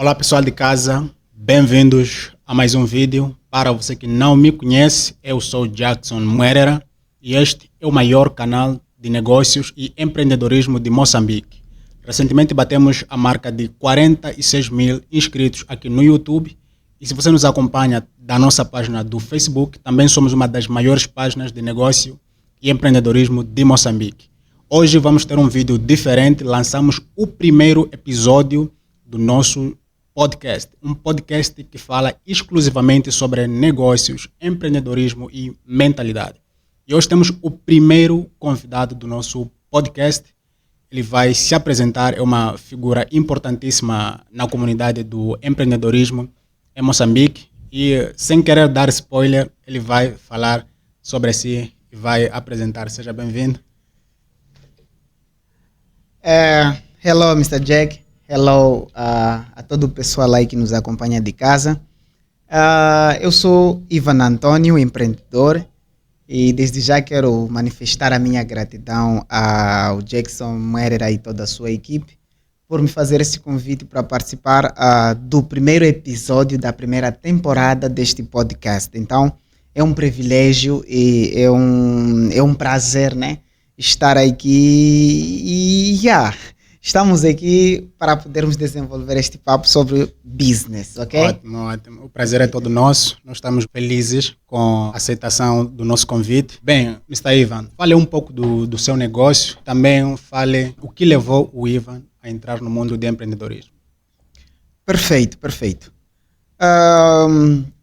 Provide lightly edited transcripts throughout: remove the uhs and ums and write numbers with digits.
Olá pessoal de casa, bem-vindos a mais um vídeo. Para você que não me conhece, eu sou Jackson Muerera e este é o maior canal de negócios e empreendedorismo de Moçambique. Recentemente batemos a marca de 46 mil inscritos aqui no YouTube e se você nos acompanha da nossa página do Facebook, também somos uma das maiores páginas de negócio e empreendedorismo de Moçambique. Hoje vamos ter um vídeo diferente, lançamos o primeiro episódio do nosso podcast, um podcast que fala exclusivamente sobre negócios, empreendedorismo e mentalidade. E hoje temos o primeiro convidado do nosso podcast. Ele vai se apresentar, é uma figura importantíssima na comunidade do empreendedorismo em Moçambique e, sem querer dar spoiler, ele vai falar sobre si e vai apresentar. Seja bem-vindo. Hello, Mr. Jack. Hello a todo o pessoal aí que nos acompanha de casa. Eu sou Ivan Antônio, empreendedor, e desde já quero manifestar a minha gratidão ao Jackson Muerera e toda a sua equipe por me fazer esse convite para participar do primeiro episódio da primeira temporada deste podcast. Então, é um privilégio e é um prazer, né, estar aqui estamos aqui para podermos desenvolver este papo sobre business, ok? Ótimo, ótimo. O prazer é todo nosso. Nós estamos felizes com a aceitação do nosso convite. Bem, Mr. Ivan, fale um pouco do seu negócio. Também fale o que levou o Ivan a entrar no mundo de empreendedorismo. Perfeito.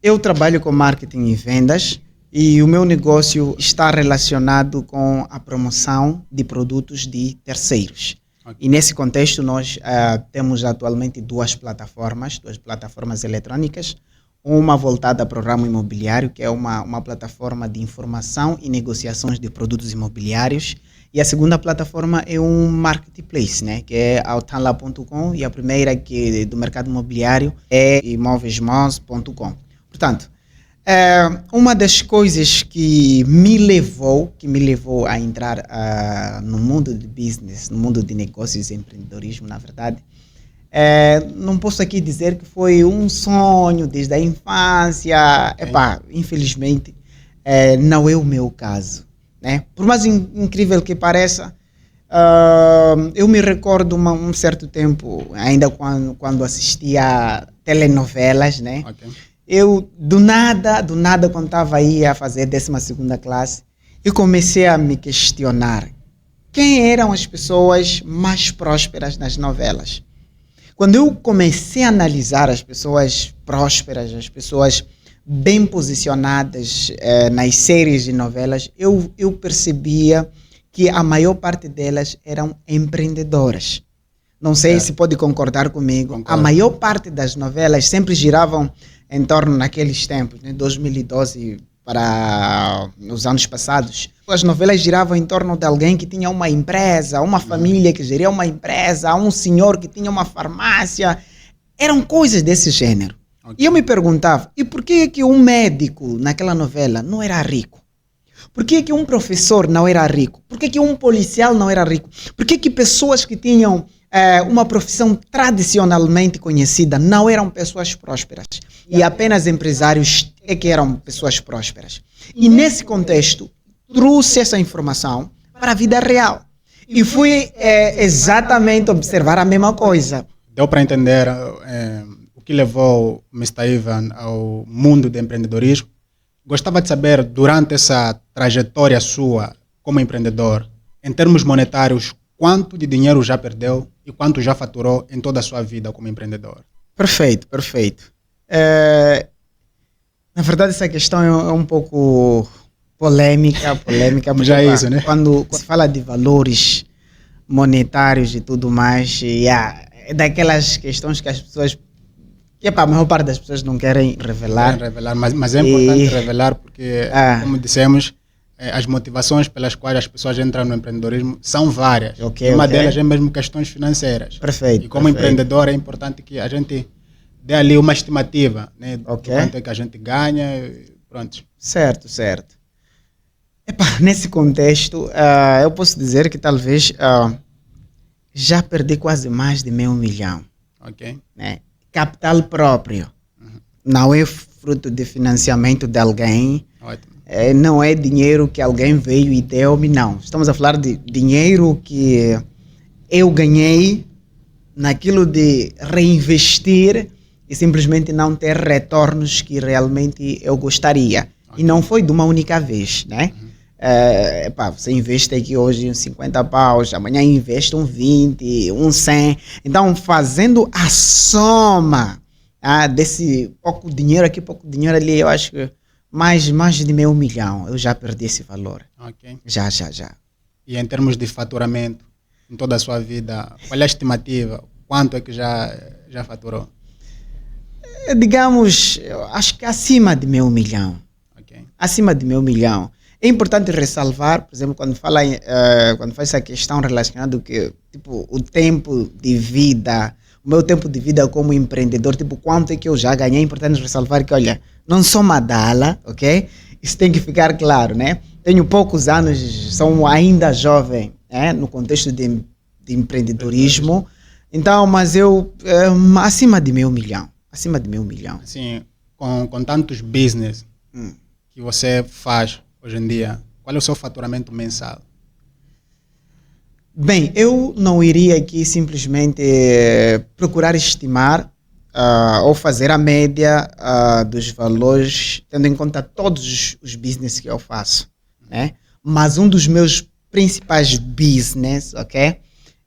Eu trabalho com marketing e vendas e o meu negócio está relacionado com a promoção de produtos de terceiros. Okay. E nesse contexto nós temos atualmente duas plataformas eletrônicas, uma voltada para o ramo imobiliário, que é uma plataforma de informação e negociações de produtos imobiliários, e a segunda plataforma é um marketplace, né, que é autanla.com, e a primeira que do mercado imobiliário é imóveismons.com. Portanto, uma das coisas que me levou a entrar no mundo de business, no mundo de negócios e empreendedorismo, na verdade, não posso aqui dizer que foi um sonho desde a infância. Infelizmente, não é o meu caso, né? Por mais incrível que pareça, eu me recordo um certo tempo, ainda quando assistia telenovelas, né? Okay. Eu, do nada, quando estava aí a fazer 12ª classe, eu comecei a me questionar quem eram as pessoas mais prósperas nas novelas. Quando eu comecei a analisar as pessoas prósperas, as pessoas bem posicionadas nas séries de novelas, eu percebia que a maior parte delas eram empreendedoras. Não sei se pode concordar comigo. Concordo. A maior parte das novelas sempre giravam em torno naqueles tempos, né, 2012 para os anos passados. As novelas giravam em torno de alguém que tinha uma empresa, uma família que geria uma empresa, um senhor que tinha uma farmácia. Eram coisas desse gênero. Okay. E eu me perguntava, e por que um médico naquela novela não era rico? Por que um professor não era rico? Por que um policial não era rico? Por que pessoas que tinham uma profissão tradicionalmente conhecida não eram pessoas prósperas? E apenas empresários é que eram pessoas prósperas. E nesse contexto, trouxe essa informação para a vida real. E fui exatamente observar a mesma coisa. Deu para entender o que levou o Mr. Ivan ao mundo do empreendedorismo. Gostava de saber, durante essa trajetória sua como empreendedor, em termos monetários, quanto de dinheiro já perdeu e quanto já faturou em toda a sua vida como empreendedor? Perfeito. Na verdade, essa questão é um pouco polêmica. Já é isso, né? Quando se fala de valores monetários e tudo mais, é daquelas questões que as pessoas... a maior parte das pessoas não querem revelar. Mas é importante revelar porque, como dissemos, as motivações pelas quais as pessoas entram no empreendedorismo são várias. Uma delas é mesmo questões financeiras. Perfeito. E como empreendedor é importante que a gente dê ali uma estimativa, né, do quanto é que a gente ganha. Pronto. Certo. Nesse contexto, eu posso dizer que talvez já perdi quase mais de R$500,000. Ok. Né? capital próprio. Não é fruto de financiamento de alguém. Ótimo. Não é dinheiro que alguém veio e deu-me, não. Estamos a falar de dinheiro que eu ganhei naquilo de reinvestir e simplesmente não ter retornos que realmente eu gostaria. E não foi de uma única vez, né? Você investe aqui hoje uns 50 paus, amanhã investe um 20, um 100. Então, fazendo a soma desse pouco dinheiro aqui, pouco dinheiro ali, eu acho que mais de meio milhão, eu já perdi esse valor. Ok. Já. E em termos de faturamento, em toda a sua vida, qual é a estimativa? Quanto é que já faturou? Digamos, eu acho que acima de meio milhão. Ok. Acima de meio milhão. É importante ressalvar, por exemplo, quando quando faz essa questão relacionada com tipo, o tempo de vida, o meu tempo de vida como empreendedor, tipo, quanto é que eu já ganhei, é importante ressalvar que, olha, não sou Madala, ok? Isso tem que ficar claro, né? Tenho poucos anos, sou ainda jovem, no contexto de empreendedorismo, então, mas eu, acima de meio milhão. Assim, com tantos business que você faz hoje em dia, qual é o seu faturamento mensal? Bem, eu não iria aqui simplesmente procurar estimar ou fazer a média dos valores, tendo em conta todos os business que eu faço, né? Mas um dos meus principais business, ok?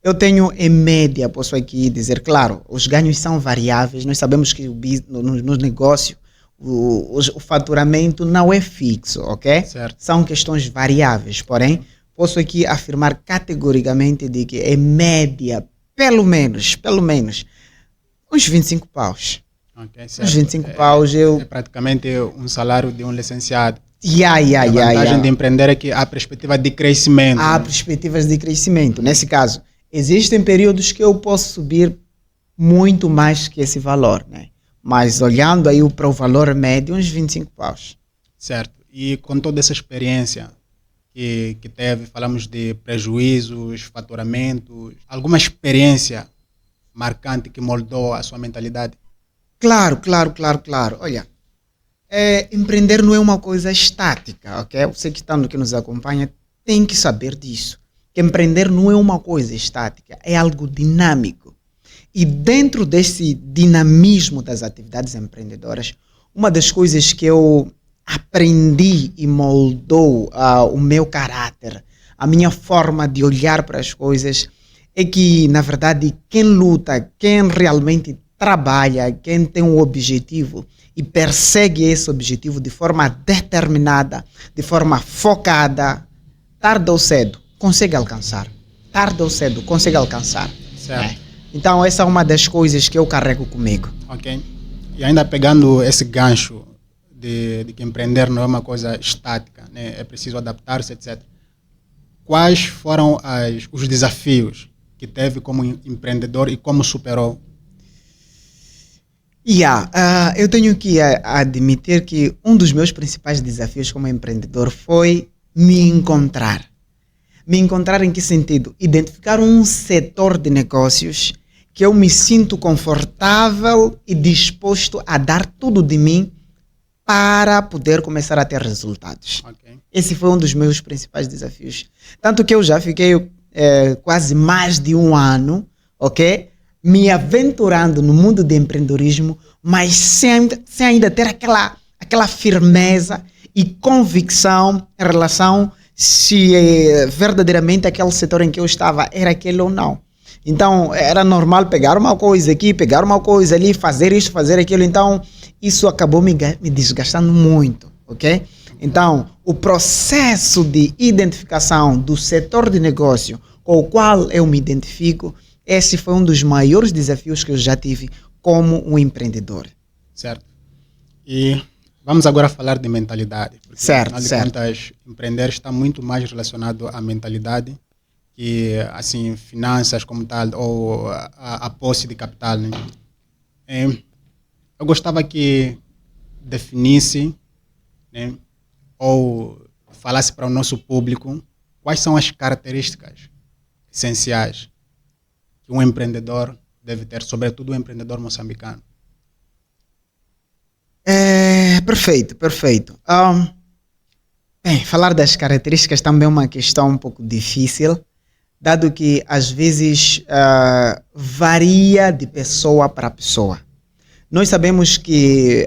Eu tenho em média, posso aqui dizer, claro, os ganhos são variáveis, nós sabemos que no negócio o faturamento não é fixo, ok? Certo. São questões variáveis, porém, posso aqui afirmar categoricamente de que em média, pelo menos, uns 25 paus. Okay, certo. Uns 25 paus eu... É praticamente um salário de um licenciado. A vantagem de empreender é que há perspectiva de crescimento. Há perspectivas de crescimento. Nesse caso, existem períodos que eu posso subir muito mais que esse valor, né? Mas olhando aí para o valor médio, uns 25 paus. Certo. E com toda essa experiência que teve, falamos de prejuízos, faturamentos, alguma experiência marcante que moldou a sua mentalidade? Claro. Olha, empreender não é uma coisa estática, ok? Você que nos acompanha tem que saber disso. Que empreender não é uma coisa estática, é algo dinâmico. E dentro desse dinamismo das atividades empreendedoras, uma das coisas que eu aprendi e moldou o meu caráter, a minha forma de olhar para as coisas, é que, na verdade, quem luta, quem realmente trabalha, quem tem um objetivo e persegue esse objetivo de forma determinada, de forma focada, tarde ou cedo, consegue alcançar. Certo. Então, essa é uma das coisas que eu carrego comigo. Ok. E ainda pegando esse gancho de que empreender não é uma coisa estática, né? É preciso adaptar-se, etc. Quais foram os desafios que teve como empreendedor e como superou? Eu tenho que admitir que um dos meus principais desafios como empreendedor foi me encontrar. Me encontrar em que sentido? Identificar um setor de negócios que eu me sinto confortável e disposto a dar tudo de mim para poder começar a ter resultados. Okay. Esse foi um dos meus principais desafios. Tanto que eu já fiquei quase mais de um ano, ok? Me aventurando no mundo do empreendedorismo, mas sem ainda ter aquela firmeza e convicção em relação se verdadeiramente aquele setor em que eu estava era aquele ou não. Então, era normal pegar uma coisa aqui, pegar uma coisa ali, fazer isso, fazer aquilo. Então, isso acabou me desgastando muito, ok? Então, o processo de identificação do setor de negócio com o qual eu me identifico, esse foi um dos maiores desafios que eu já tive como um empreendedor. Certo. E vamos agora falar de mentalidade. Porque, certo. Contas, empreender está muito mais relacionado à mentalidade que, assim, finanças como tal, ou a posse de capital, né? Eu gostava que definisse, né, ou falasse para o nosso público quais são as características essenciais que um empreendedor deve ter, sobretudo um empreendedor moçambicano. Perfeito, perfeito. Bem, falar das características também é uma questão um pouco difícil, dado que às vezes varia de pessoa para pessoa. Nós sabemos que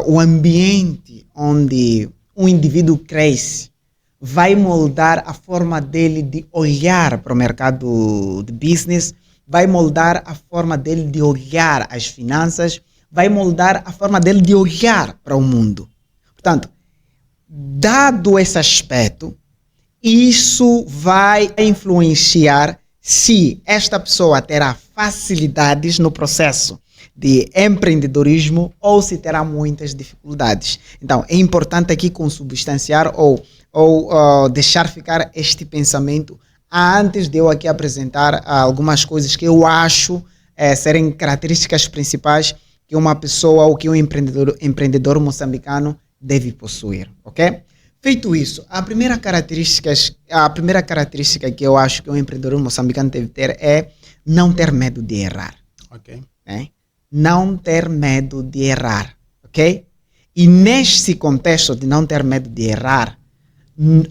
o ambiente onde um indivíduo cresce vai moldar a forma dele de olhar para o mercado de business, vai moldar a forma dele de olhar as finanças, vai moldar a forma dele de olhar para o mundo. Portanto, dado esse aspecto, isso vai influenciar se esta pessoa terá facilidades no processo de empreendedorismo ou se terá muitas dificuldades. Então, é importante aqui consubstanciar ou deixar ficar este pensamento antes de eu aqui apresentar algumas coisas que eu acho serem características principais que uma pessoa ou que um empreendedor moçambicano deve possuir, ok? Feito isso, a primeira característica que eu acho que um empreendedor moçambicano deve ter é não ter medo de errar. Ok. Não ter medo de errar, ok? E neste contexto de não ter medo de errar,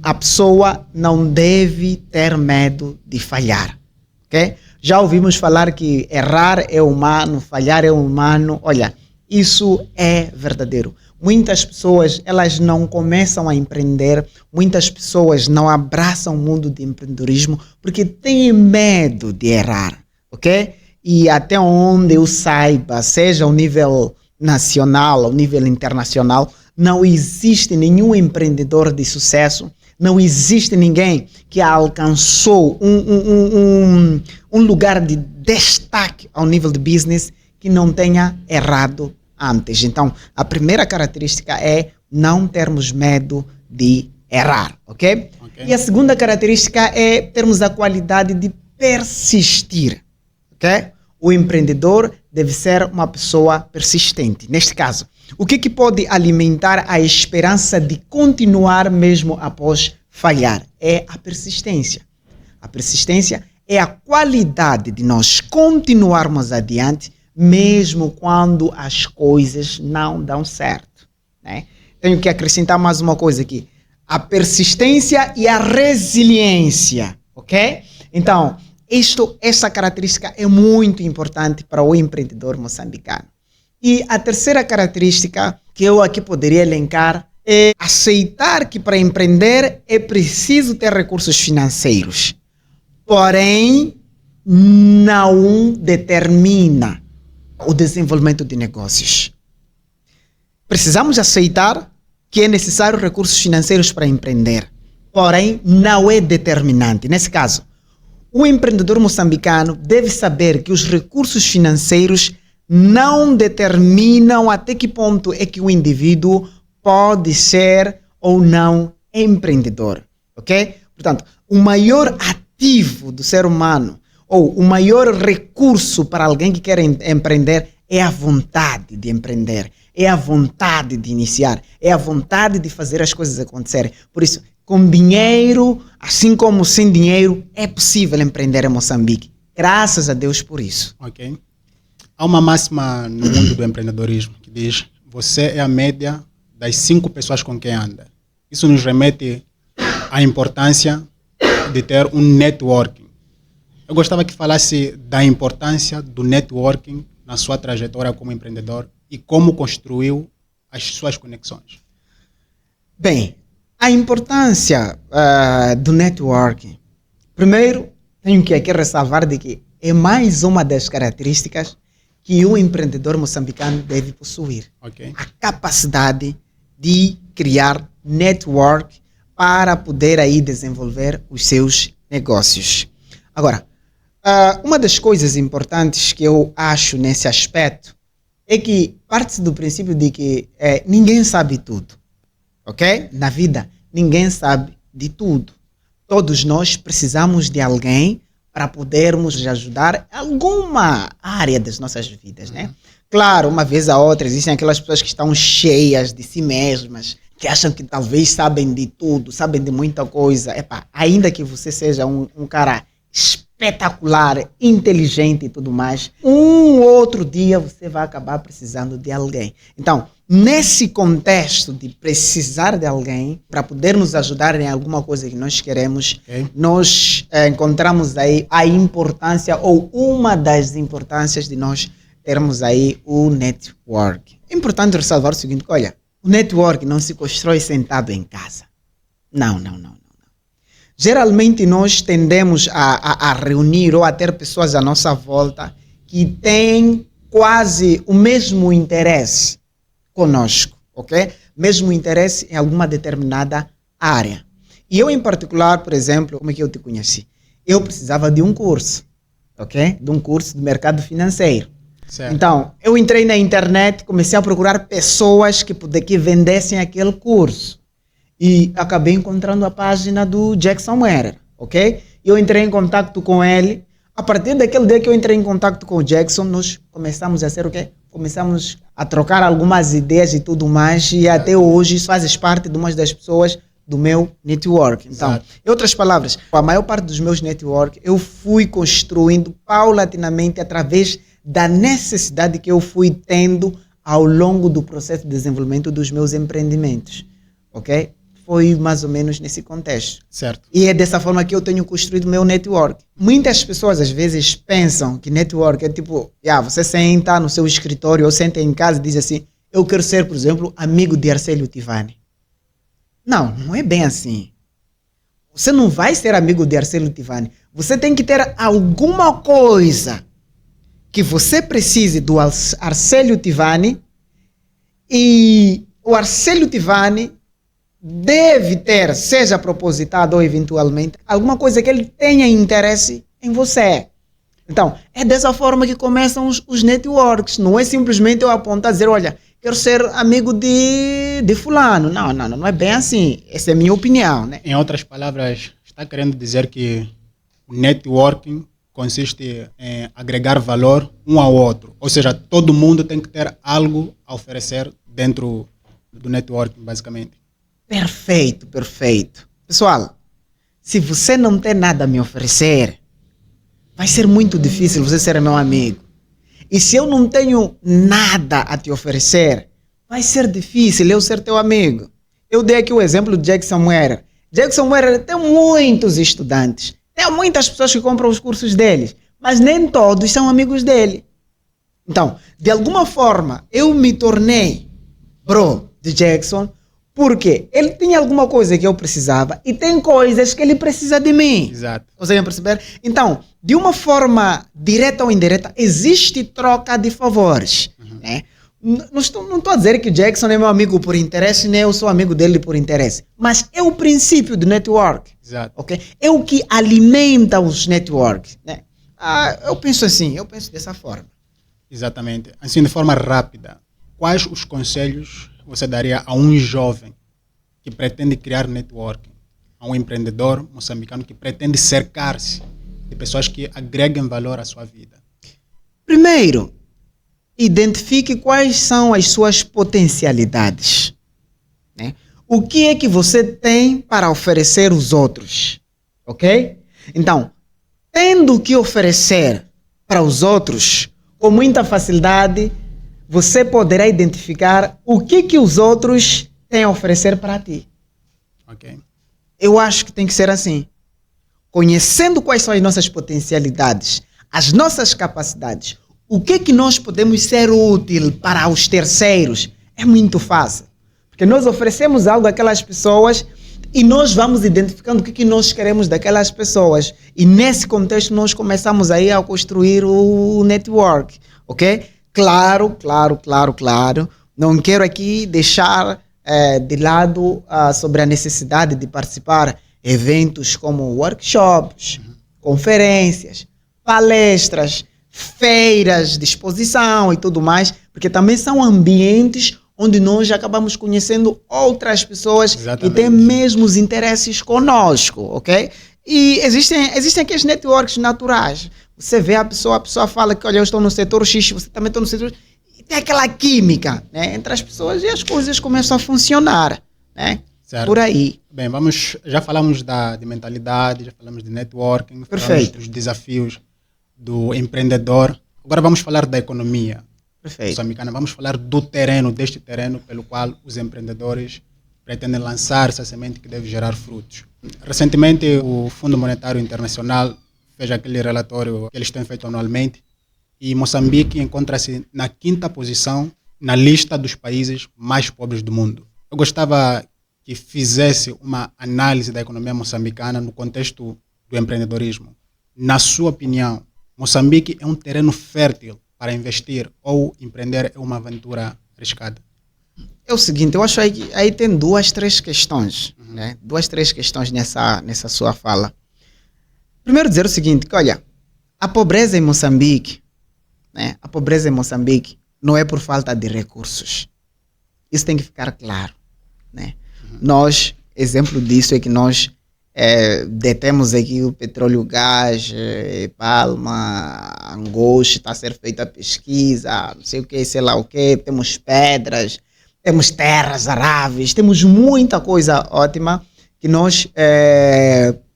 a pessoa não deve ter medo de falhar, ok? Já ouvimos falar que errar é humano, falhar é humano. Olha, isso é verdadeiro. Muitas pessoas, elas não começam a empreender, muitas pessoas não abraçam o mundo de empreendedorismo porque têm medo de errar, ok? E até onde eu saiba, seja ao nível nacional, ao nível internacional, não existe nenhum empreendedor de sucesso, não existe ninguém que alcançou um lugar de destaque ao nível de business que não tenha errado antes. Então, a primeira característica é não termos medo de errar, ok? E a segunda característica é termos a qualidade de persistir, ok? O empreendedor deve ser uma pessoa persistente. Neste caso, o que pode alimentar a esperança de continuar mesmo após falhar? É a persistência. A persistência é a qualidade de nós continuarmos adiante mesmo quando as coisas não dão certo, né? Tenho que acrescentar mais uma coisa aqui. A persistência e a resiliência, ok? Então, essa característica é muito importante para o empreendedor moçambicano. E a terceira característica que eu aqui poderia elencar é aceitar que para empreender é preciso ter recursos financeiros. Porém, não determina o desenvolvimento de negócios. Precisamos aceitar que é necessário recursos financeiros para empreender. Porém, não é determinante. Nesse caso, o empreendedor moçambicano deve saber que os recursos financeiros não determinam até que ponto é que o indivíduo pode ser ou não empreendedor, ok? Portanto, o maior ativo do ser humano ou o maior recurso para alguém que quer empreender é a vontade de empreender, é a vontade de iniciar, é a vontade de fazer as coisas acontecerem. Por isso, com dinheiro, assim como sem dinheiro, é possível empreender em Moçambique. Graças a Deus por isso. Ok. Há uma máxima no mundo do empreendedorismo que diz: você é a média das 5 pessoas com quem anda. Isso nos remete à importância de ter um networking. Eu gostava que falasse da importância do networking na sua trajetória como empreendedor e como construiu as suas conexões. Bem, a importância do networking. Primeiro, tenho que aqui ressalvar de que é mais uma das características que um empreendedor moçambicano deve possuir. Okay. A capacidade de criar network para poder aí desenvolver os seus negócios. Agora, uma das coisas importantes que eu acho nesse aspecto é que parte do princípio de que ninguém sabe tudo, ok? Na vida, ninguém sabe de tudo. Todos nós precisamos de alguém para podermos ajudar em alguma área das nossas vidas, né? Claro, uma vez a outra, existem aquelas pessoas que estão cheias de si mesmas, que acham que talvez sabem de tudo, sabem de muita coisa. Ainda que você seja um cara espetacular, inteligente e tudo mais, um outro dia você vai acabar precisando de alguém. Então, nesse contexto de precisar de alguém para poder nos ajudar em alguma coisa que nós queremos, nós encontramos aí a importância ou uma das importâncias de nós termos aí o network. É importante ressalvar o seguinte, olha, o network não se constrói sentado em casa. Não. Geralmente nós tendemos a reunir ou a ter pessoas à nossa volta que têm quase o mesmo interesse conosco, ok? Mesmo interesse em alguma determinada área. E eu em particular, por exemplo, como é que eu te conheci? Eu precisava de um curso, ok? De um curso de mercado financeiro. Certo. Então, eu entrei na internet, comecei a procurar pessoas que vendessem aquele curso. E acabei encontrando a página do Jackson Muerer, ok? Eu entrei em contato com ele. A partir daquele dia que eu entrei em contato com o Jackson, nós começamos a ser o quê? Começamos a trocar algumas ideias e tudo mais. E até hoje isso faz parte de uma das pessoas do meu network. Então, em outras palavras, a maior parte dos meus network eu fui construindo paulatinamente através da necessidade que eu fui tendo ao longo do processo de desenvolvimento dos meus empreendimentos, ok? Foi mais ou menos nesse contexto. Certo. E é dessa forma que eu tenho construído meu network. Muitas pessoas às vezes pensam que network é tipo, você senta no seu escritório ou senta em casa e diz assim, eu quero ser, por exemplo, amigo de Arcélio Tivani. Não é bem assim. Você não vai ser amigo de Arcélio Tivani. Você tem que ter alguma coisa que você precise do Arcélio Tivani e o Arcélio Tivani deve ter, seja propositado ou eventualmente, alguma coisa que ele tenha interesse em você. Então, é dessa forma que começam os networks. Não é simplesmente eu apontar e dizer, olha, quero ser amigo de fulano. Não é bem assim. Essa é a minha opinião, né? Em outras palavras, está querendo dizer que o networking consiste em agregar valor um ao outro. Ou seja, todo mundo tem que ter algo a oferecer dentro do networking, basicamente. Perfeito. Pessoal, se você não tem nada a me oferecer, vai ser muito difícil você ser meu amigo. E se eu não tenho nada a te oferecer, vai ser difícil eu ser teu amigo. Eu dei aqui o exemplo de Jackson Muerer. Jackson Muerer tem muitos estudantes. Tem muitas pessoas que compram os cursos deles, mas nem todos são amigos dele. Então, de alguma forma, eu me tornei bro de Jackson porque ele tinha alguma coisa que eu precisava e tem coisas que ele precisa de mim. Exato. Conseguem perceber? Então, de uma forma direta ou indireta, existe troca de favores. Né? Não estou a dizer que o Jackson é meu amigo por interesse, nem eu sou amigo dele por interesse. Mas é o princípio do network. Exato. Okay? É o que alimenta os networks. Né? Eu penso assim, eu penso dessa forma. Exatamente. Assim, de forma rápida, quais os conselhos você daria a um jovem que pretende criar networking, a um empreendedor moçambicano que pretende cercar-se de pessoas que agreguem valor à sua vida? Primeiro, identifique quais são as suas potencialidades. Né? O que é que você tem para oferecer aos outros? Ok? Então, tendo que oferecer para os outros, com muita facilidade, você poderá identificar o que os outros têm a oferecer para ti. Ok. Eu acho que tem que ser assim. Conhecendo quais são as nossas potencialidades, as nossas capacidades, o que nós podemos ser útil para os terceiros, é muito fácil. Porque nós oferecemos algo àquelas pessoas e nós vamos identificando o que nós queremos daquelas pessoas. E nesse contexto nós começamos aí a construir o network. Ok? Claro. Não quero aqui deixar de lado sobre a necessidade de participar de eventos como workshops, conferências, palestras, feiras de exposição e tudo mais, porque também são ambientes onde nós acabamos conhecendo outras pessoas que têm mesmos interesses conosco, ok? E existem aqueles networks naturais. Você vê a pessoa fala que, olha, eu estou no setor X, você também está no setor X, e tem aquela química, né, entre as pessoas e as coisas começam a funcionar, né? Certo. Por aí. Bem, já falamos de mentalidade, já falamos de networking, Perfeito. falamos dos desafios do empreendedor. Agora vamos falar da economia. Perfeito. moçambicana. Vamos falar do terreno, deste terreno pelo qual os empreendedores pretendem lançar essa semente que deve gerar frutos. Recentemente, o Fundo Monetário Internacional fez aquele relatório que eles têm feito anualmente e Moçambique encontra-se na 5ª posição na lista dos países mais pobres do mundo. Eu gostava que fizesse uma análise da economia moçambicana no contexto do empreendedorismo. Na sua opinião, Moçambique é um terreno fértil para investir ou empreender é uma aventura arriscada? É o seguinte, eu acho que aí tem 2, 3 questões, né? 2, 3 questões nessa sua fala. Primeiro dizer o seguinte, que olha, a pobreza em Moçambique, né? A pobreza em Moçambique não é por falta de recursos. Isso tem que ficar claro, né? Nós, exemplo disso é que nós detemos aqui o petróleo, gás, palma, angosto, está a ser feita a pesquisa, não sei o que, sei lá o que, temos pedras, temos terras aráveis, temos muita coisa ótima que nós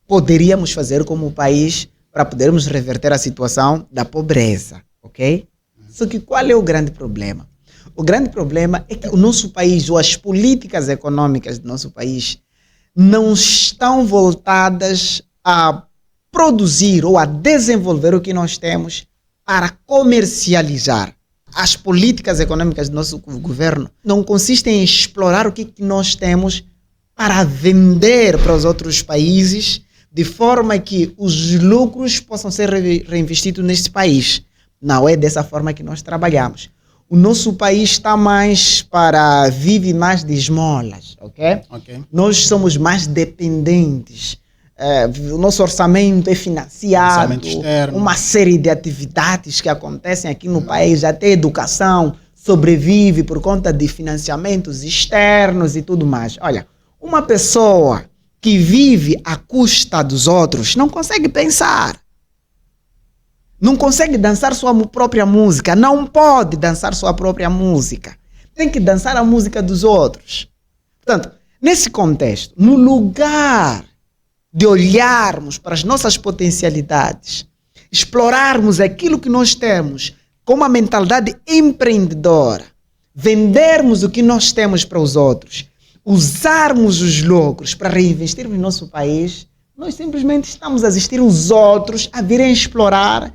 poderíamos fazer como país para podermos reverter a situação da pobreza, ok? Só que qual é o grande problema? O grande problema é que o nosso país, ou as políticas econômicas do nosso país, não estão voltadas a produzir ou a desenvolver o que nós temos para comercializar. As políticas econômicas do nosso governo não consistem em explorar o que nós temos para vender para os outros países, de forma que os lucros possam ser reinvestidos neste país. Não é dessa forma que nós trabalhamos. O nosso país está mais vive mais de esmolas, ok? Nós somos mais dependentes. O nosso orçamento é financiado, uma série de atividades que acontecem aqui no país, até educação sobrevive por conta de financiamentos externos e tudo mais. Olha, uma pessoa que vive à custa dos outros não consegue pensar. Não consegue dançar sua própria música, não pode dançar sua própria música. Tem que dançar a música dos outros. Portanto, nesse contexto, no lugar de olharmos para as nossas potencialidades, explorarmos aquilo que nós temos com uma mentalidade empreendedora, vendermos o que nós temos para os outros, usarmos os lucros para reinvestir no nosso país, nós simplesmente estamos a assistir os outros a virem explorar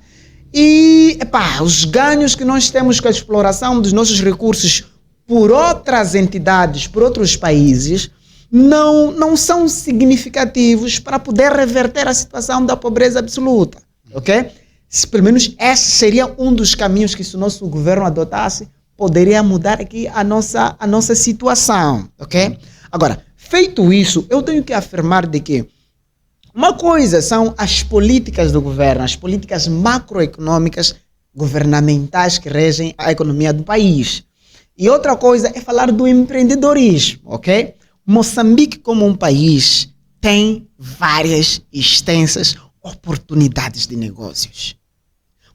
e os ganhos que nós temos com a exploração dos nossos recursos por outras entidades, por outros países, não são significativos para poder reverter a situação da pobreza absoluta, ok? Pelo menos esse seria um dos caminhos que, se o nosso governo adotasse, poderia mudar aqui a nossa situação, ok? Agora, feito isso, eu tenho que afirmar de que uma coisa são as políticas do governo, as políticas macroeconômicas governamentais que regem a economia do país. E outra coisa é falar do empreendedorismo, ok? Moçambique, como um país, tem várias extensas oportunidades de negócios.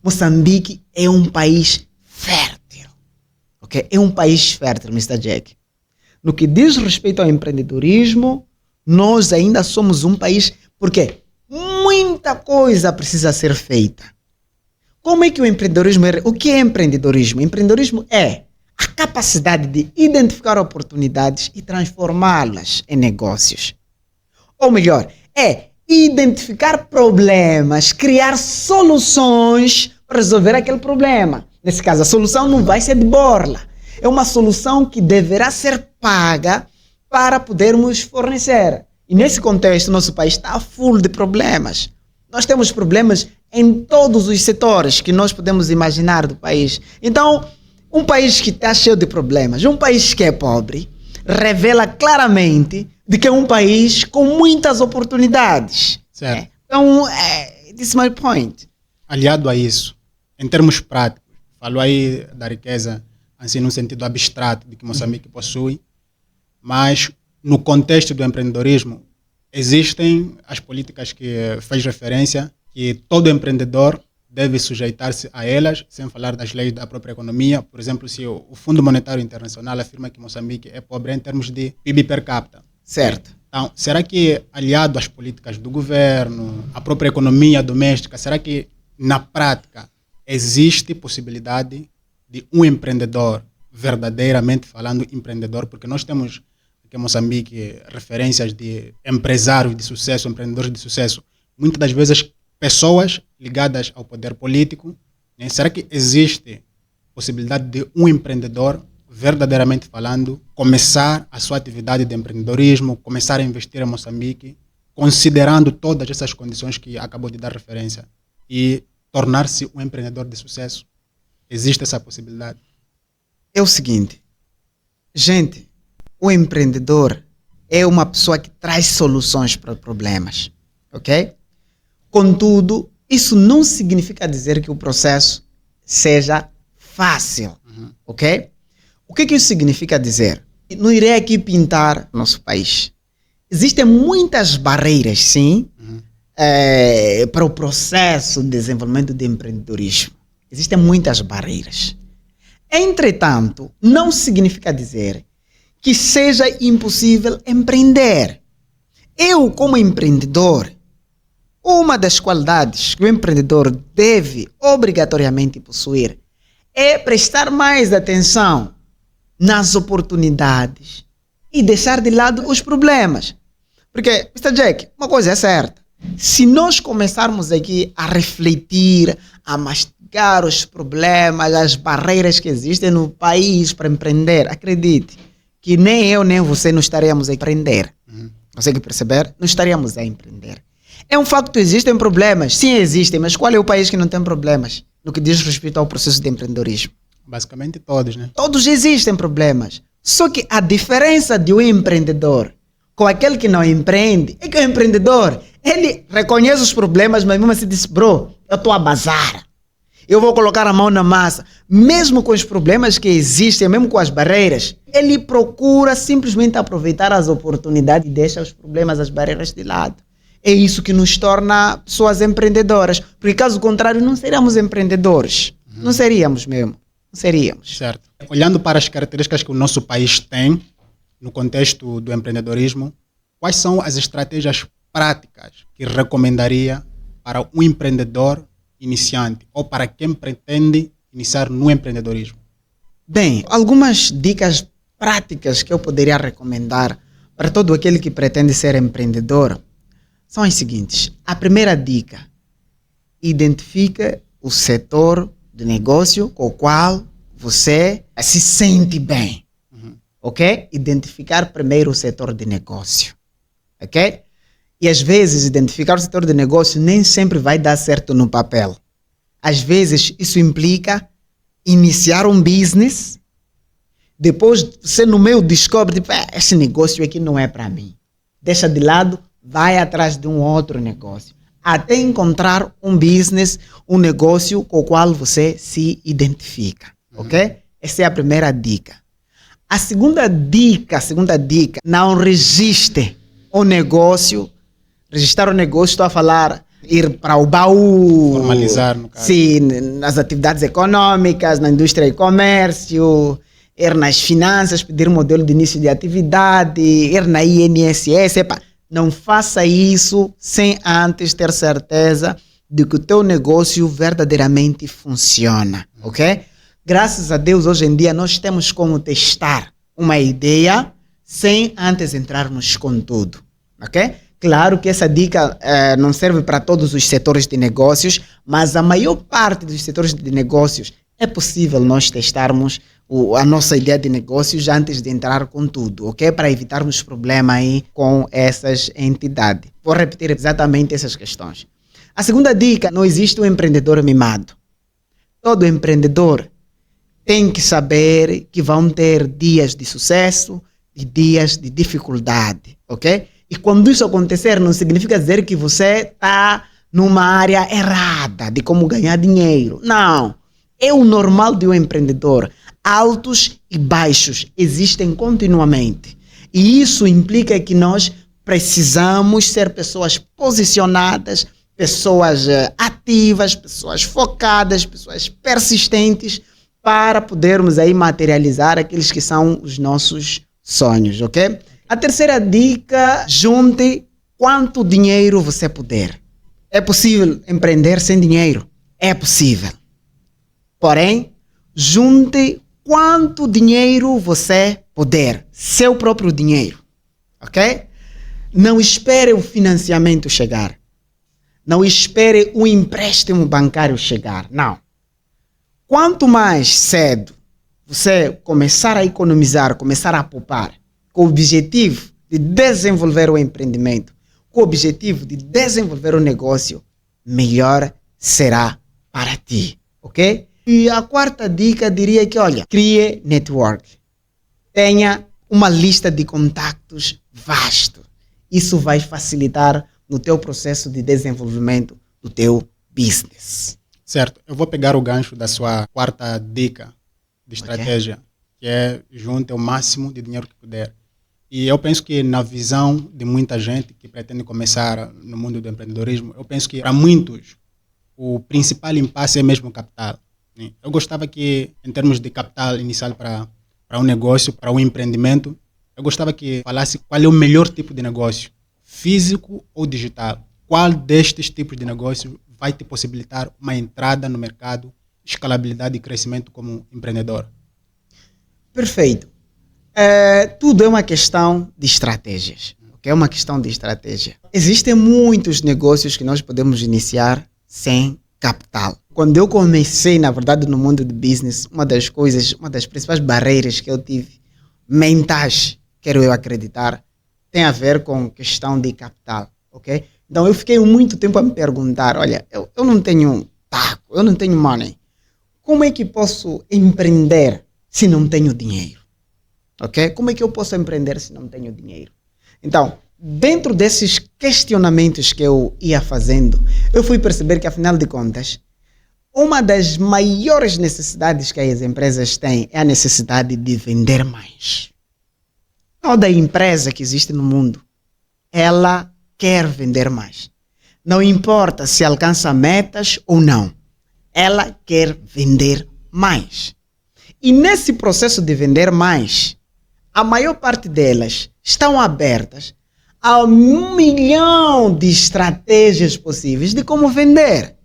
Moçambique é um país fértil, ok? É um país fértil, Mr. Jack. No que diz respeito ao empreendedorismo, nós ainda somos um país, porque muita coisa precisa ser feita. Como é que o empreendedorismo é? O que é empreendedorismo? Empreendedorismo é a capacidade de identificar oportunidades e transformá-las em negócios. Ou melhor, é identificar problemas, criar soluções para resolver aquele problema. Nesse caso, a solução não vai ser de borla. É uma solução que deverá ser paga para podermos fornecer. E nesse contexto, nosso país está full de problemas. Nós temos problemas em todos os setores que nós podemos imaginar do país. Então, um país que está cheio de problemas, um país que é pobre, revela claramente de que é um país com muitas oportunidades. Certo. Então, this is my point. Aliado a isso, em termos práticos, falou aí da riqueza, assim, num sentido abstrato de que Moçambique possui, mas no contexto do empreendedorismo, existem as políticas que fez referência, que todo empreendedor deve sujeitar-se a elas, sem falar das leis da própria economia. Por exemplo, se o Fundo Monetário Internacional afirma que Moçambique é pobre em termos de PIB per capita. Certo. Então, será que, aliado às políticas do governo, à própria economia doméstica, será que, na prática, existe possibilidade de um empreendedor, verdadeiramente falando empreendedor, porque nós temos aqui em Moçambique referências de empresários de sucesso, empreendedores de sucesso, muitas das vezes pessoas ligadas ao poder político, né? Será que existe possibilidade de um empreendedor, verdadeiramente falando, começar a sua atividade de empreendedorismo, começar a investir em Moçambique, considerando todas essas condições que acabou de dar referência, e tornar-se um empreendedor de sucesso? Existe essa possibilidade? É o seguinte, gente, o empreendedor é uma pessoa que traz soluções para problemas, ok? Contudo, isso não significa dizer que o processo seja fácil, ok? O que isso significa dizer? Não irei aqui pintar nosso país. Existem muitas barreiras, sim, para o processo de desenvolvimento de empreendedorismo. Existem muitas barreiras. Entretanto, não significa dizer que seja impossível empreender. Eu, como empreendedor, uma das qualidades que o empreendedor deve obrigatoriamente possuir é prestar mais atenção nas oportunidades e deixar de lado os problemas. Porque, Mr. Jack, uma coisa é certa. Se nós começarmos aqui a refletir, a mastigar os problemas, as barreiras que existem no país para empreender, acredite que nem eu nem você não estaríamos a empreender. Consegue perceber? Não estaríamos a empreender. É um facto que existem problemas. Sim, existem, mas qual é o país que não tem problemas no que diz respeito ao processo de empreendedorismo? Basicamente todos, né? Todos existem problemas. Só que a diferença de um empreendedor com aquele que não empreende é que o empreendedor, ele reconhece os problemas, mas mesmo assim diz, bro, eu estou a bazar. Eu vou colocar a mão na massa. Mesmo com os problemas que existem, mesmo com as barreiras, ele procura simplesmente aproveitar as oportunidades e deixa os problemas, as barreiras de lado. É isso que nos torna pessoas empreendedoras. Porque caso contrário, não seríamos empreendedores. Não seríamos mesmo. Não seríamos. Certo. Olhando para as características que o nosso país tem no contexto do empreendedorismo, quais são as estratégias práticas que recomendaria para um empreendedor iniciante ou para quem pretende iniciar no empreendedorismo? Bem, algumas dicas práticas que eu poderia recomendar para todo aquele que pretende ser empreendedor são as seguintes. A primeira dica: identifica o setor de negócio com o qual você se sente bem. Ok? Identificar primeiro o setor de negócio. Ok? E às vezes identificar o setor de negócio nem sempre vai dar certo no papel. Às vezes isso implica iniciar um business, depois você no meio descobre, tipo, esse negócio aqui não é para mim. Deixa de lado, vai atrás de um outro negócio. Até encontrar um business, um negócio com o qual você se identifica. Ok? Essa é a primeira dica. A segunda dica, não registre o negócio. Registrar o negócio, estou a falar, ir para o baú. Formalizar, no caso. Sim, nas atividades econômicas, na indústria e comércio, ir nas finanças, pedir modelo de início de atividade, ir na INSS. Não faça isso sem antes ter certeza de que o teu negócio verdadeiramente funciona, ok? Graças a Deus, hoje em dia, nós temos como testar uma ideia sem antes entrarmos com tudo, ok? Claro que essa dica não serve para todos os setores de negócios, mas a maior parte dos setores de negócios é possível nós testarmos a nossa ideia de negócios antes de entrar com tudo, ok? Para evitarmos problema aí com essas entidades. Vou repetir exatamente essas questões. A segunda dica: não existe um empreendedor mimado. Todo empreendedor tem que saber que vão ter dias de sucesso e dias de dificuldade, ok? E quando isso acontecer, não significa dizer que você está numa área errada de como ganhar dinheiro. Não. É o normal de um empreendedor. Altos e baixos existem continuamente. E isso implica que nós precisamos ser pessoas posicionadas, pessoas ativas, pessoas focadas, pessoas persistentes, para podermos aí materializar aqueles que são os nossos sonhos, ok? A terceira dica: junte quanto dinheiro você puder. É possível empreender sem dinheiro? É possível. Porém, junte quanto dinheiro você puder, seu próprio dinheiro, ok? Não espere o financiamento chegar. Não espere o empréstimo bancário chegar, não. Quanto mais cedo você começar a economizar, começar a poupar, com o objetivo de desenvolver o empreendimento, com o objetivo de desenvolver o negócio, melhor será para ti, ok? E a quarta dica diria que, olha, crie network. Tenha uma lista de contactos vasto. Isso vai facilitar no teu processo de desenvolvimento do teu business. Certo, eu vou pegar o gancho da sua quarta dica de estratégia, que é junte o máximo de dinheiro que puder. E eu penso que na visão de muita gente que pretende começar no mundo do empreendedorismo, eu penso que para muitos o principal impasse é mesmo o capital. Eu gostava que, em termos de capital inicial para um negócio, para um empreendimento, eu gostava que falasse qual é o melhor tipo de negócio, físico ou digital. Qual destes tipos de negócio vai te possibilitar uma entrada no mercado, escalabilidade e crescimento como empreendedor? Perfeito. Tudo é uma questão de estratégias. Okay? É uma questão de estratégia. Existem muitos negócios que nós podemos iniciar sem capital. Quando eu comecei, na verdade, no mundo do business, uma das principais barreiras que eu tive, mentais, quero eu acreditar, tem a ver com questão de capital, ok? Então eu fiquei muito tempo a me perguntar, olha, eu não tenho taco, eu não tenho money. Como é que posso empreender se não tenho dinheiro? Ok? Como é que eu posso empreender se não tenho dinheiro? Então, dentro desses questionamentos que eu ia fazendo, eu fui perceber que, afinal de contas, uma das maiores necessidades que as empresas têm é a necessidade de vender mais. Toda empresa que existe no mundo, ela quer vender mais. Não importa se alcança metas ou não, ela quer vender mais. E nesse processo de vender mais, a maior parte delas estão abertas a 1 milhão de estratégias possíveis de como vender.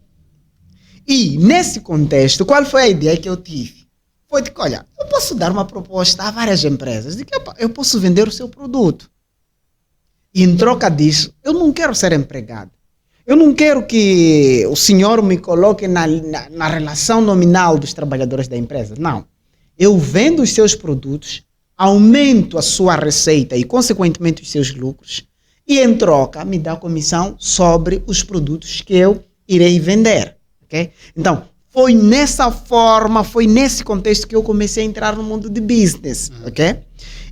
E nesse contexto, qual foi a ideia que eu tive? Foi de que, olha, eu posso dar uma proposta a várias empresas de que eu posso vender o seu produto. E em troca disso, eu não quero ser empregado. Eu não quero que o senhor me coloque na relação nominal dos trabalhadores da empresa. Não. Eu vendo os seus produtos, aumento a sua receita e, consequentemente, os seus lucros. E, em troca, me dá comissão sobre os produtos que eu irei vender. Okay? Então, foi nessa forma, foi nesse contexto que eu comecei a entrar no mundo de business. Okay?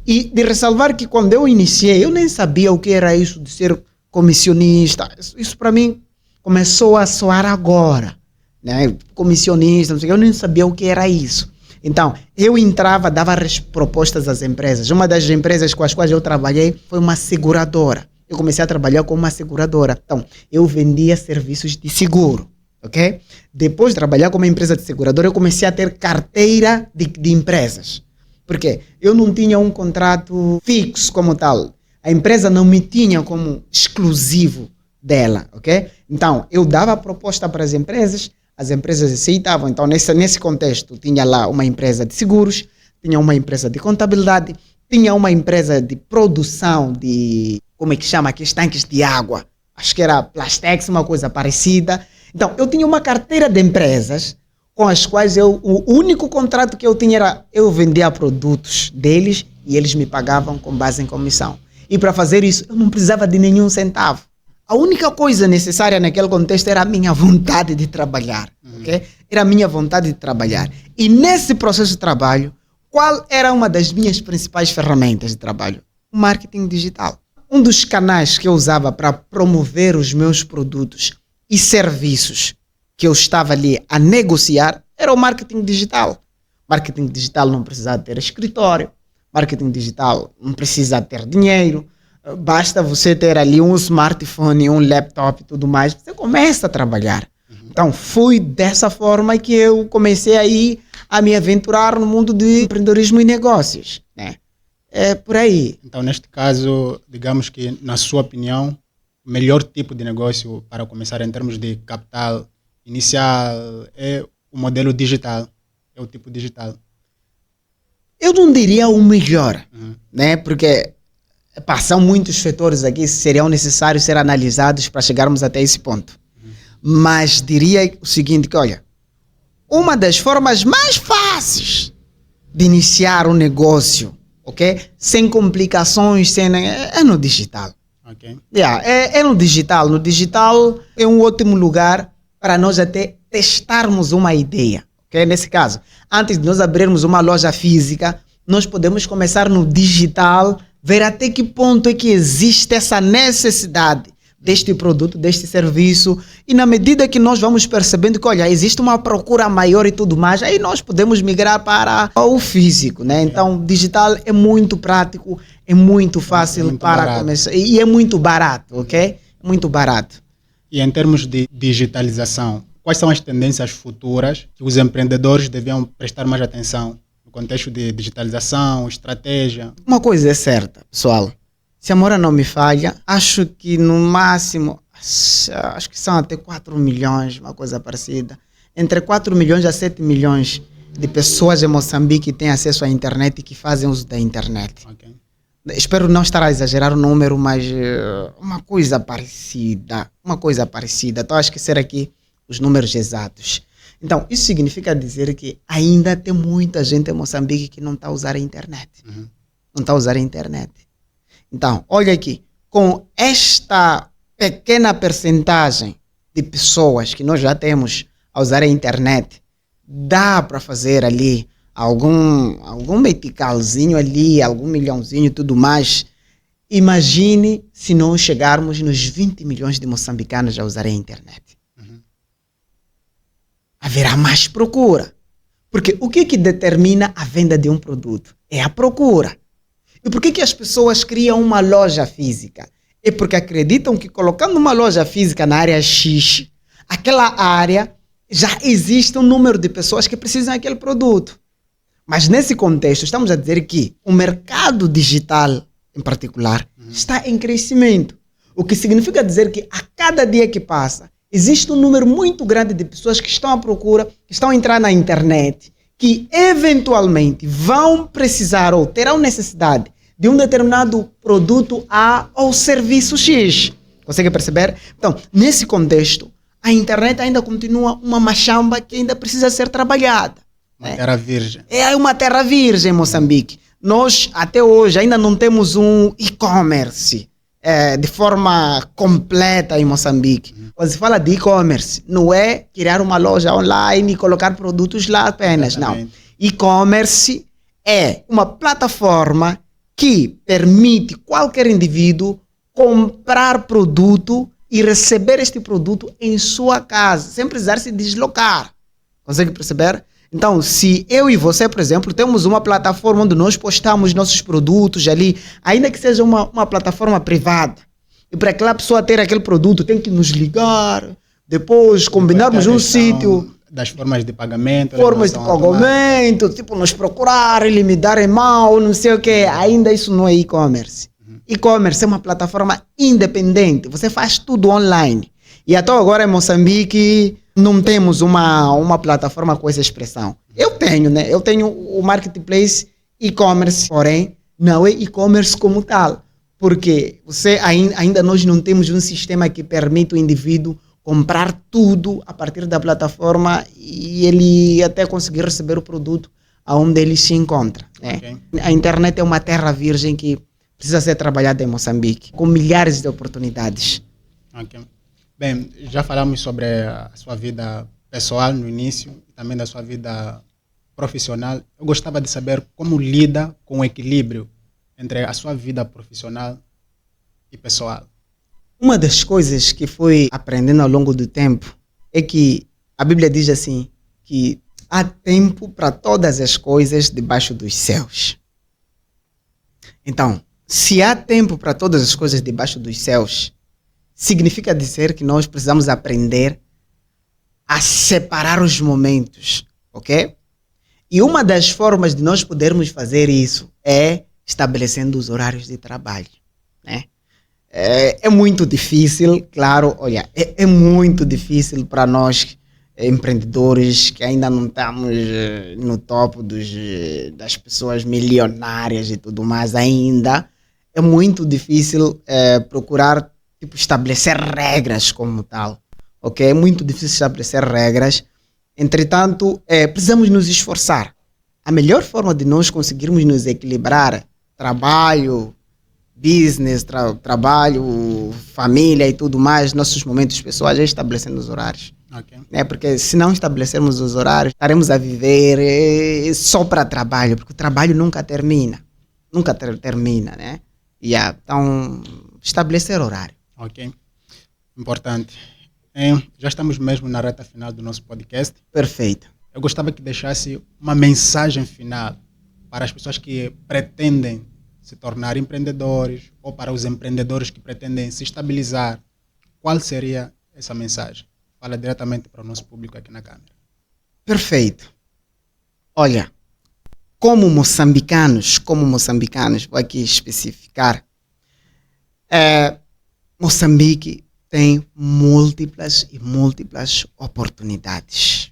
E de ressalvar que quando eu iniciei, eu nem sabia o que era isso de ser comissionista. Isso para mim começou a soar agora. Né? Comissionista, não sei, eu nem sabia o que era isso. Então, eu entrava, dava propostas às empresas. Uma das empresas com as quais eu trabalhei foi uma seguradora. Eu comecei a trabalhar com uma seguradora. Então, eu vendia serviços de seguro. Okay? Depois de trabalhar com uma empresa de seguradora, eu comecei a ter carteira de empresas. Por quê? Eu não tinha um contrato fixo como tal. A empresa não me tinha como exclusivo dela. Okay? Então, eu dava proposta para as empresas aceitavam. Então, nesse contexto, tinha lá uma empresa de seguros, tinha uma empresa de contabilidade, tinha uma empresa de produção de, como é que chama aqui, tanques de água. Acho que era Plastex, uma coisa parecida. Então, eu tinha uma carteira de empresas com as quais o único contrato que eu tinha era eu vendia produtos deles e eles me pagavam com base em comissão. E para fazer isso, eu não precisava de nenhum centavo. A única coisa necessária naquele contexto era a minha vontade de trabalhar. Okay? Era a minha vontade de trabalhar. E nesse processo de trabalho, qual era uma das minhas principais ferramentas de trabalho? O marketing digital. Um dos canais que eu usava para promover os meus produtos e serviços que eu estava ali a negociar era o marketing digital. Marketing digital não precisa ter escritório. Marketing digital não precisa ter dinheiro. Basta você ter ali um smartphone, um laptop e tudo mais. Você começa a trabalhar. Então, foi dessa forma que eu comecei aí a me aventurar no mundo de empreendedorismo e negócios. Né? É por aí. Então, neste caso, digamos que, na sua opinião, o melhor tipo de negócio para começar em termos de capital inicial é o modelo digital. é o tipo digital. Eu não diria o melhor, né? Porque são muitos fatores aqui que seriam necessários ser analisados para chegarmos até esse ponto. Mas diria o seguinte, que olha, uma das formas mais fáceis de iniciar um negócio, ok? Sem complicações, é no digital. Okay. É no digital. No digital é um ótimo lugar para nós até testarmos uma ideia. Okay? Nesse caso, antes de nós abrirmos uma loja física, nós podemos começar no digital, ver até que ponto é que existe essa necessidade deste produto, deste serviço, e na medida que nós vamos percebendo que, olha, existe uma procura maior e tudo mais, aí nós podemos migrar para o físico, né? Então, digital é muito prático, é muito fácil muito para barato. começar, e é muito barato, ok? Muito barato. E em termos de digitalização, quais são as tendências futuras que os empreendedores deviam prestar mais atenção no contexto de digitalização, estratégia? Uma coisa é certa, pessoal. Se a memória não me falha, acho que no máximo, acho que são até 4 milhões, uma coisa parecida. Entre 4 milhões a 7 milhões de pessoas em Moçambique que têm acesso à internet e que fazem uso da internet. Okay. Espero não estar a exagerar o número, mas uma coisa parecida. Então acho que será aqui os números exatos. Então, isso significa dizer que ainda tem muita gente em Moçambique que não está a usar a internet. Não está a usar a internet. Então, olha aqui, com esta pequena percentagem de pessoas que nós já temos a usar a internet, dá para fazer ali algum meticalzinho ali, algum milhãozinho e tudo mais. Imagine se nós chegarmos nos 20 milhões de moçambicanos a usar a internet. Haverá mais procura. Porque o que determina a venda de um produto? É a procura. E por que as pessoas criam uma loja física? É porque acreditam que colocando uma loja física na área X, aquela área já existe um número de pessoas que precisam daquele produto. Mas nesse contexto, estamos a dizer que o mercado digital, em particular, está em crescimento. O que significa dizer que a cada dia que passa, existe um número muito grande de pessoas que estão à procura, que estão a entrar na internet, que eventualmente vão precisar ou terão necessidade de um determinado produto ou serviço X. Consegue perceber? Então, nesse contexto, a internet ainda continua uma machamba que ainda precisa ser trabalhada. Uma terra virgem. É uma terra virgem em Moçambique. Nós, até hoje, ainda não temos um e-commerce de forma completa em Moçambique. Quando se fala de e-commerce, não é criar uma loja online e colocar produtos lá apenas. Exatamente. Não. E-commerce é uma plataforma que permite qualquer indivíduo comprar produto e receber este produto em sua casa, sem precisar se deslocar. Consegue perceber? Então, se eu e você, por exemplo, temos uma plataforma onde nós postamos nossos produtos ali, ainda que seja uma plataforma privada, e para aquela pessoa ter aquele produto, tem que nos ligar, depois combinarmos um sítio. Das formas de pagamento. Formas de pagamento, tipo, nos procurar, ele me dar em mão, não sei o quê. Ainda isso não é e-commerce. E-commerce é uma plataforma independente, você faz tudo online. E até agora em Moçambique não temos uma plataforma com essa expressão. Eu tenho, né? Eu tenho o marketplace e-commerce, porém não é e-commerce como tal. Porque ainda nós não temos um sistema que permite o indivíduo comprar tudo a partir da plataforma e ele até conseguir receber o produto aonde ele se encontra. Né? Okay. A internet é uma terra virgem que precisa ser trabalhada em Moçambique, com milhares de oportunidades. Okay. Bem, já falamos sobre a sua vida pessoal no início e também da sua vida profissional. Eu gostava de saber como lida com o equilíbrio entre a sua vida profissional e pessoal. Uma das coisas que fui aprendendo ao longo do tempo é que a Bíblia diz assim, que há tempo para todas as coisas debaixo dos céus. Então, se há tempo para todas as coisas debaixo dos céus, significa dizer que nós precisamos aprender a separar os momentos, ok? E uma das formas de nós podermos fazer isso é estabelecendo os horários de trabalho, né? É muito difícil, claro, olha, é muito difícil para nós empreendedores que ainda não estamos no topo das pessoas milionárias e tudo mais ainda, é muito difícil procurar estabelecer regras como tal. Ok? É muito difícil estabelecer regras. Entretanto, precisamos nos esforçar. A melhor forma de nós conseguirmos nos equilibrar, trabalho, business, trabalho, família e tudo mais, nossos momentos pessoais, é estabelecendo os horários. Okay. Porque se não estabelecermos os horários, estaremos a viver só para trabalho, porque o trabalho nunca termina. Nunca termina, né? Então, estabelecer horário. Ok. Importante. Já estamos mesmo na reta final do nosso podcast. Perfeito. Eu gostava que deixasse uma mensagem final para as pessoas que pretendem se tornar empreendedores ou para os empreendedores que pretendem se estabilizar. Qual seria essa mensagem? Fala diretamente para o nosso público aqui na câmera. Perfeito. Olha, como moçambicanos, vou aqui especificar, Moçambique tem múltiplas oportunidades.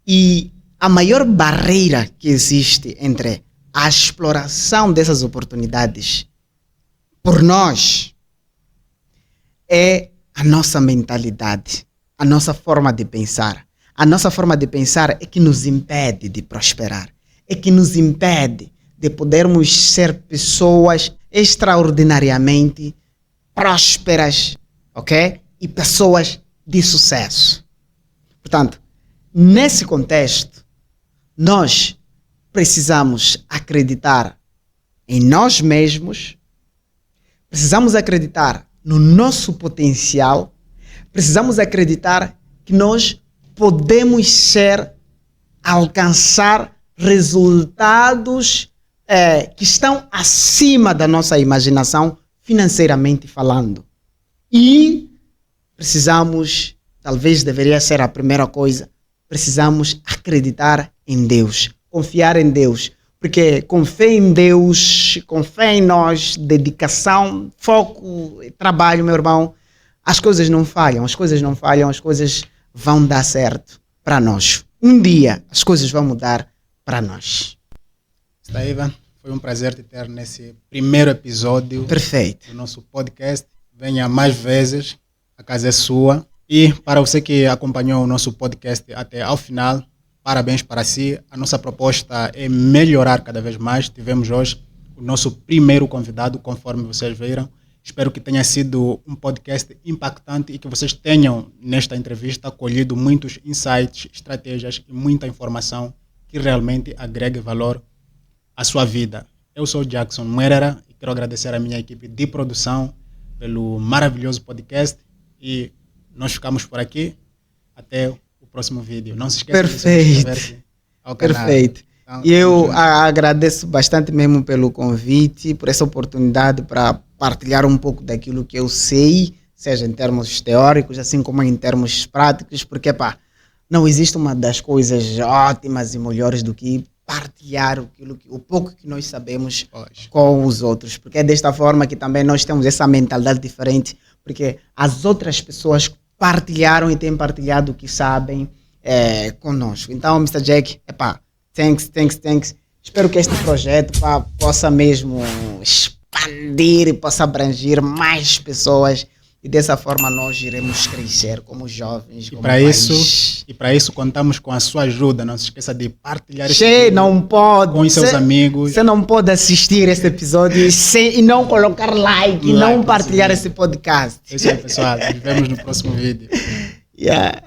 E a maior barreira que existe entre a exploração dessas oportunidades por nós é a nossa mentalidade, a nossa forma de pensar. A nossa forma de pensar é que nos impede de prosperar, é que nos impede de podermos ser pessoas extraordinariamente prósperas, ok? E pessoas de sucesso. Portanto, nesse contexto, nós precisamos acreditar em nós mesmos, precisamos acreditar no nosso potencial, precisamos acreditar que nós podemos alcançar resultados que estão acima da nossa imaginação, financeiramente falando. E precisamos, talvez deveria ser a primeira coisa, precisamos acreditar em Deus, confiar em Deus, porque com fé em Deus, com fé em nós, dedicação, foco, trabalho, meu irmão, as coisas não falham, as coisas vão dar certo para nós. Um dia as coisas vão mudar para nós. Staiva, foi um prazer te ter nesse primeiro episódio Perfeito. do nosso podcast. Venha mais vezes, a casa é sua. E para você que acompanhou o nosso podcast até ao final, parabéns para si. A nossa proposta é melhorar cada vez mais. Tivemos hoje o nosso primeiro convidado, conforme vocês viram. Espero que tenha sido um podcast impactante e que vocês tenham, nesta entrevista, colhido muitos insights, estratégias e muita informação que realmente agregue valor à sua vida. Eu sou Jackson Muerera e quero agradecer à minha equipe de produção pelo maravilhoso podcast e nós ficamos por aqui. Até o próximo vídeo. Não se esqueça de se inscrever ao canal. Perfeito. Então, e eu agradeço bastante mesmo pelo convite, por essa oportunidade para partilhar um pouco daquilo que eu sei, seja em termos teóricos, assim como em termos práticos, porque não existe uma das coisas ótimas e melhores do que partilhar o pouco que nós sabemos com os outros, porque é desta forma que também nós temos essa mentalidade diferente, porque as outras pessoas partilharam e têm partilhado o que sabem conosco. Então, Mr. Jack, thanks. Espero que este projeto possa mesmo expandir e possa abranger mais pessoas e dessa forma nós iremos crescer como jovens. E para isso contamos com a sua ajuda. Não se esqueça de partilhar esse vídeo com os seus amigos. Você não pode assistir esse episódio e não colocar like e não partilhar esse podcast. É isso aí, pessoal. Nos vemos no próximo vídeo. Yeah.